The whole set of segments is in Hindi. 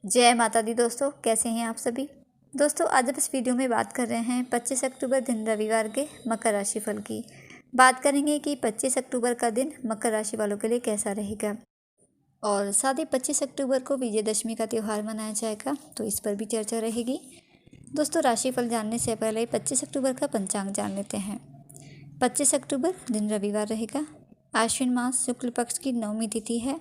जय माता दी दोस्तों, कैसे हैं आप सभी। दोस्तों आज हम इस वीडियो में बात कर रहे हैं 25 अक्टूबर दिन रविवार के मकर राशि फल की। बात करेंगे कि 25 अक्टूबर का दिन मकर राशि वालों के लिए कैसा रहेगा और साथ ही 25 अक्टूबर को विजयदशमी का त्यौहार मनाया जाएगा, तो इस पर भी चर्चा रहेगी। दोस्तों राशिफल जानने से पहले 25 अक्टूबर का पंचांग जान लेते हैं। 25 अक्टूबर दिन रविवार रहेगा। आश्विन मास शुक्ल पक्ष की नवमी तिथि है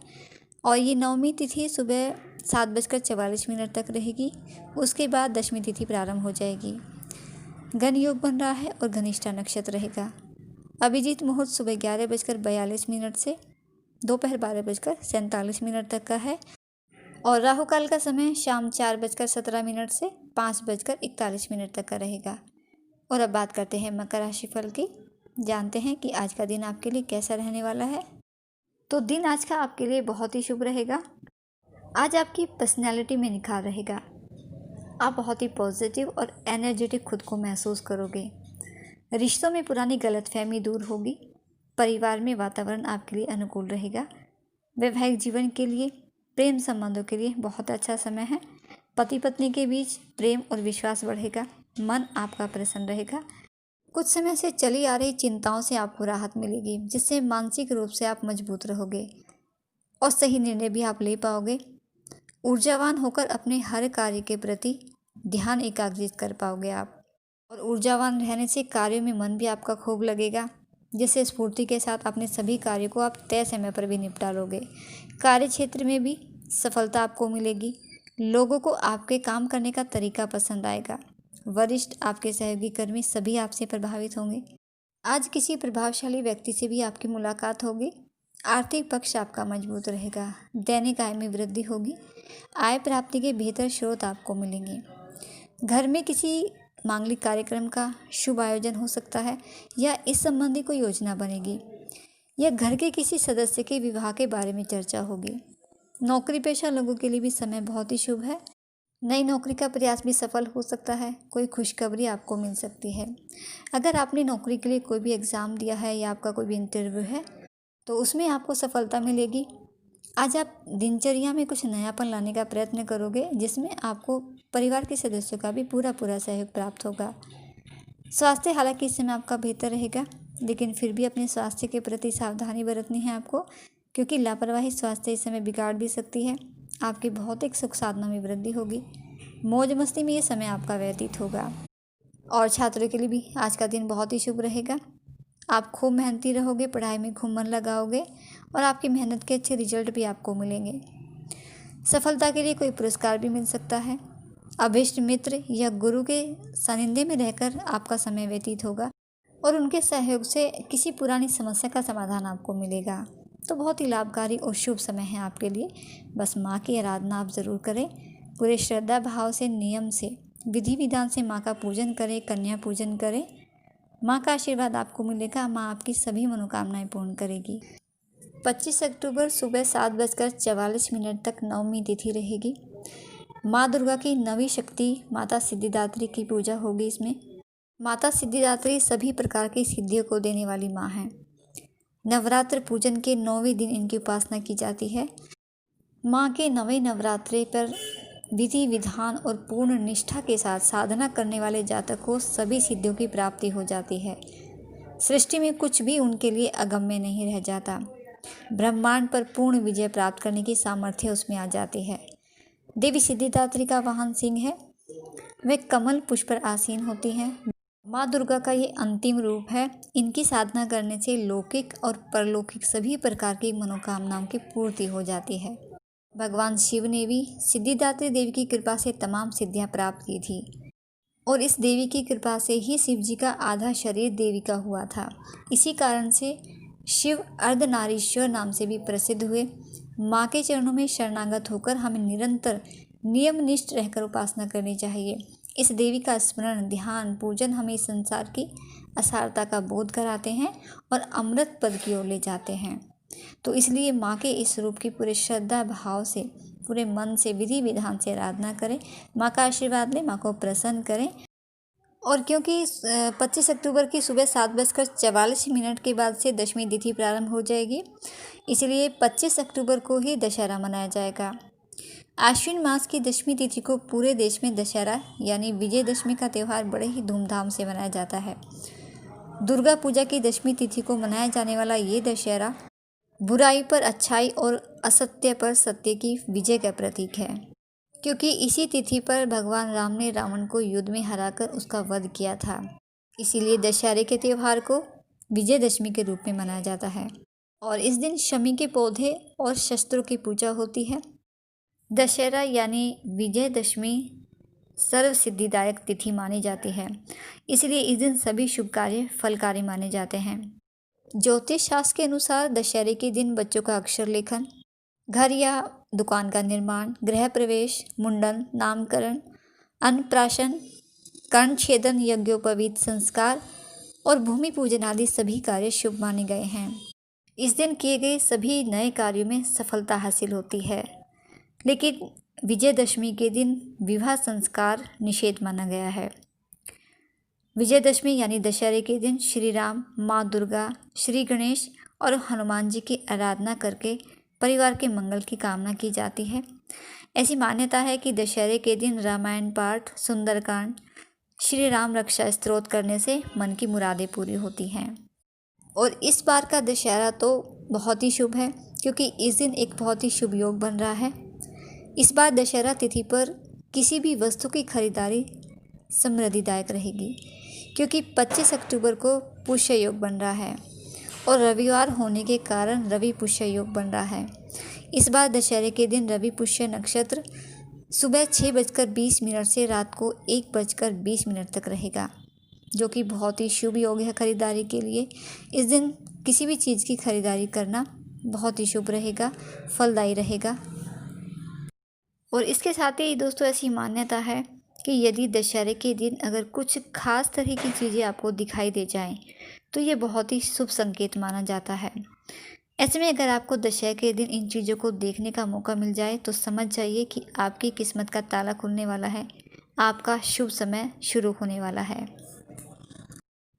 और ये नवमी तिथि सुबह 7:44 तक रहेगी। उसके बाद दशमी तिथि प्रारंभ हो जाएगी। घन योग बन रहा है और घनिष्ठा नक्षत्र रहेगा। अभिजीत मुहूर्त सुबह 11:42 से दोपहर 12:47 तक का है और राहु काल का समय शाम 4:17 से 5:41 तक का रहेगा। और अब बात करते हैं मकर राशि फल की। जानते हैं कि आज का दिन आपके लिए कैसा रहने वाला है। तो दिन आज का आपके लिए बहुत ही शुभ रहेगा। आज आपकी पर्सनैलिटी में निखार रहेगा। आप बहुत ही पॉजिटिव और एनर्जेटिक खुद को महसूस करोगे। रिश्तों में पुरानी गलतफहमी दूर होगी। परिवार में वातावरण आपके लिए अनुकूल रहेगा। वैवाहिक जीवन के लिए, प्रेम संबंधों के लिए बहुत अच्छा समय है। पति पत्नी के बीच प्रेम और विश्वास बढ़ेगा। मन आपका प्रसन्न रहेगा। कुछ समय से चली आ रही चिंताओं से आपको राहत मिलेगी, जिससे मानसिक रूप से आप मजबूत रहोगे और सही निर्णय भी आप ले पाओगे। ऊर्जावान होकर अपने हर कार्य के प्रति ध्यान एकाग्रित कर पाओगे आप। और ऊर्जावान रहने से कार्यों में मन भी आपका खूब लगेगा, जिससे स्फूर्ति के साथ अपने सभी कार्यों को आप तय समय पर भी निपटा लोगे। कार्य क्षेत्र में भी सफलता आपको मिलेगी। लोगों को आपके काम करने का तरीका पसंद आएगा। वरिष्ठ, आपके सहयोगी कर्मी सभी आपसे प्रभावित होंगे। आज किसी प्रभावशाली व्यक्ति से भी आपकी मुलाकात होगी। आर्थिक पक्ष आपका मजबूत रहेगा। दैनिक आय में वृद्धि होगी। आय प्राप्ति के बेहतर स्रोत आपको मिलेंगे। घर में किसी मांगलिक कार्यक्रम का शुभ आयोजन हो सकता है या इस संबंधी कोई योजना बनेगी या घर के किसी सदस्य के विवाह के बारे में चर्चा होगी। नौकरी पेशा लोगों के लिए भी समय बहुत ही शुभ है। नई नौकरी का प्रयास भी सफल हो सकता है। कोई खुशखबरी आपको मिल सकती है। अगर आपने नौकरी के लिए कोई भी एग्ज़ाम दिया है या आपका कोई भी इंटरव्यू है तो उसमें आपको सफलता मिलेगी। आज आप दिनचर्या में कुछ नयापन लाने का प्रयत्न करोगे, जिसमें आपको परिवार के सदस्यों का भी पूरा सहयोग प्राप्त होगा। स्वास्थ्य हालांकि इस समय आपका बेहतर रहेगा, लेकिन फिर भी अपने स्वास्थ्य के प्रति सावधानी बरतनी है आपको, क्योंकि लापरवाही स्वास्थ्य इस समय बिगाड़ भी सकती है। आपके भौतिक सुख साधनों में वृद्धि होगी। मौज मस्ती में ये समय आपका व्यतीत होगा। और छात्रों के लिए भी आज का दिन बहुत ही शुभ रहेगा। आप खूब मेहनती रहोगे, पढ़ाई में खूब मन लगाओगे और आपकी मेहनत के अच्छे रिजल्ट भी आपको मिलेंगे। सफलता के लिए कोई पुरस्कार भी मिल सकता है। अभीष्ट मित्र या गुरु के सानिध्य में रहकर आपका समय व्यतीत होगा और उनके सहयोग से किसी पुरानी समस्या का समाधान आपको मिलेगा। तो बहुत ही लाभकारी और शुभ समय है आपके लिए। बस माँ की आराधना आप ज़रूर करें। पूरे श्रद्धा भाव से, नियम से, विधि विधान से माँ का पूजन करें, कन्या पूजन करें। माँ का आशीर्वाद आपको मिलेगा। माँ आपकी सभी मनोकामनाएं पूर्ण करेगी। 25 अक्टूबर सुबह 7:44 तक नवमी तिथि रहेगी। माँ दुर्गा की नवी शक्ति माता सिद्धिदात्री की पूजा होगी। इसमें माता सिद्धिदात्री सभी प्रकार की सिद्धियों को देने वाली माँ है। नवरात्र पूजन के 9वें दिन इनकी उपासना की जाती है। माँ के 9वें नवरात्रे पर विधि विधान और पूर्ण निष्ठा के साथ साधना करने वाले जातक को सभी सिद्धियों की प्राप्ति हो जाती है। सृष्टि में कुछ भी उनके लिए अगम्य नहीं रह जाता। ब्रह्मांड पर पूर्ण विजय प्राप्त करने की सामर्थ्य उसमें आ जाती है। देवी सिद्धिदात्री का वाहन सिंह है। वे कमल पुष्प पर आसीन होती हैं। माँ दुर्गा का ये अंतिम रूप है। इनकी साधना करने से लौकिक और परलौकिक सभी प्रकार की मनोकामनाओं की पूर्ति हो जाती है। भगवान शिव ने भी सिद्धिदात्री देवी की कृपा से तमाम सिद्धियां प्राप्त की थी और इस देवी की कृपा से ही शिव जी का आधा शरीर देवी का हुआ था। इसी कारण से शिव अर्धनारीश्वर नाम से भी प्रसिद्ध हुए। माँ के चरणों में शरणागत होकर हमें निरंतर नियमनिष्ठ रहकर उपासना करनी चाहिए। इस देवी का स्मरण, ध्यान, पूजन हमें इस संसार की असारता का बोध कराते हैं और अमृत पद की ओर ले जाते हैं। तो इसलिए माँ के इस रूप की पूरे श्रद्धा भाव से, पूरे मन से, विधि विधान से आराधना करें। माँ का आशीर्वाद लें, माँ को प्रसन्न करें। और क्योंकि 25 अक्टूबर की सुबह 7:44 के बाद से दशमी तिथि प्रारंभ हो जाएगी, इसलिए 25 अक्टूबर को ही दशहरा मनाया जाएगा। आश्विन मास की दशमी तिथि को पूरे देश में दशहरा यानी विजयदशमी का त्यौहार बड़े ही धूमधाम से मनाया जाता है। दुर्गा पूजा की दशमी तिथि को मनाया जाने वाला ये दशहरा बुराई पर अच्छाई और असत्य पर सत्य की विजय का प्रतीक है, क्योंकि इसी तिथि पर भगवान राम ने रावण को युद्ध में हराकर उसका वध किया था। इसीलिए दशहरे के त्यौहार को विजयदशमी के रूप में मनाया जाता है और इस दिन शमी के पौधे और शस्त्रों की पूजा होती है। दशहरा यानी विजयदशमी सर्व सिद्धिदायक तिथि मानी जाती है, इसलिए इस दिन सभी शुभ कार्य फलकारी माने जाते हैं। ज्योतिष शास्त्र के अनुसार दशहरे के दिन बच्चों का अक्षर लेखन, घर या दुकान का निर्माण, गृह प्रवेश, मुंडन, नामकरण, अन्नप्राशन, कर्ण छेदन, यज्ञोपवीत संस्कार और भूमि पूजन आदि सभी कार्य शुभ माने गए हैं। इस दिन किए गए सभी नए कार्यों में सफलता हासिल होती है, लेकिन विजयदशमी के दिन विवाह संस्कार निषेध माना गया है। विजयदशमी यानी दशहरे के दिन श्री राम, माँ दुर्गा, श्री गणेश और हनुमान जी की आराधना करके परिवार के मंगल की कामना की जाती है। ऐसी मान्यता है कि दशहरे के दिन रामायण पाठ, सुंदरकांड, श्री राम रक्षा स्तोत्र करने से मन की मुरादें पूरी होती हैं। और इस बार का दशहरा तो बहुत ही शुभ है, क्योंकि इस दिन एक बहुत ही शुभ योग बन रहा है। इस बार दशहरा तिथि पर किसी भी वस्तु की खरीदारी समृद्धिदायक रहेगी, क्योंकि 25 अक्टूबर को पुष्य योग बन रहा है और रविवार होने के कारण रवि पुष्य योग बन रहा है। इस बार दशहरे के दिन रवि पुष्य नक्षत्र सुबह 6:20 से रात को 1:20 तक रहेगा, जो कि बहुत ही शुभ योग है खरीदारी के लिए। इस दिन किसी भी चीज़ की खरीदारी करना बहुत ही शुभ रहेगा, फलदायी रहेगा। और इसके साथ ही दोस्तों ऐसी मान्यता है कि यदि दशहरे के दिन अगर कुछ खास तरह की चीज़ें आपको दिखाई दे जाएं, तो ये बहुत ही शुभ संकेत माना जाता है। ऐसे में अगर आपको दशहरे के दिन इन चीज़ों को देखने का मौका मिल जाए तो समझ जाइए कि आपकी किस्मत का ताला खुलने वाला है, आपका शुभ समय शुरू होने वाला है।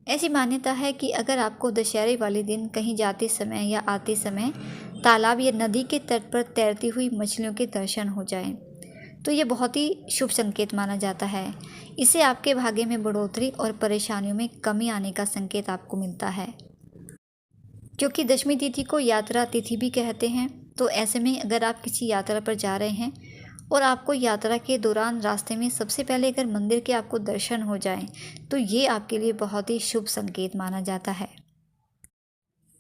ऐसी मान्यता है कि अगर आपको दशहरे वाले दिन कहीं जाते समय या आते समय तालाब या नदी के तट पर तैरती हुई मछलियों के दर्शन हो जाएं, तो ये बहुत ही शुभ संकेत माना जाता है। इससे आपके भाग्य में बढ़ोतरी और परेशानियों में कमी आने का संकेत आपको मिलता है। क्योंकि दशमी तिथि को यात्रा तिथि भी कहते हैं, तो ऐसे में अगर आप किसी यात्रा पर जा रहे हैं और आपको यात्रा के दौरान रास्ते में सबसे पहले अगर मंदिर के आपको दर्शन हो जाएं, तो ये आपके लिए बहुत ही शुभ संकेत माना जाता है।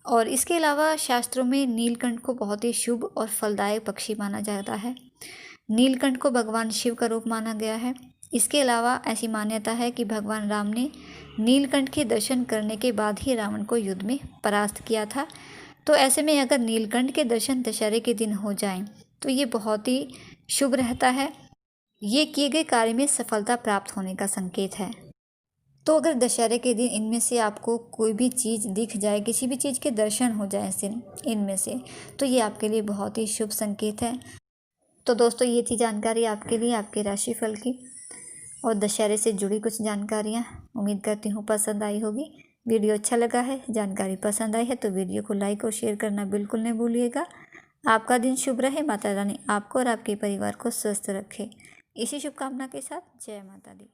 और इसके अलावा शास्त्रों में नीलकंठ को बहुत ही शुभ और फलदायक पक्षी माना जाता है। नीलकंठ को भगवान शिव का रूप माना गया है। इसके अलावा ऐसी मान्यता है कि भगवान राम ने नीलकंठ के दर्शन करने के बाद ही रावण को युद्ध में परास्त किया था। तो ऐसे में अगर नीलकंठ के दर्शन दशहरे के दिन हो जाएं, तो ये बहुत ही शुभ रहता है। ये किए गए कार्य में सफलता प्राप्त होने का संकेत है। तो अगर दशहरे के दिन इनमें से आपको कोई भी चीज़ दिख जाए, किसी भी चीज़ के दर्शन हो जाए इनमें से, तो ये आपके लिए बहुत ही शुभ संकेत है। तो दोस्तों ये थी जानकारी आपके लिए आपके राशिफल की और दशहरे से जुड़ी कुछ जानकारियाँ। उम्मीद करती हूँ पसंद आई होगी। वीडियो अच्छा लगा है, जानकारी पसंद आई है तो वीडियो को लाइक और शेयर करना बिल्कुल नहीं भूलिएगा। आपका दिन शुभ रहे, माता रानी आपको और आपके परिवार को स्वस्थ रखे। इसी शुभकामना के साथ जय माता दी।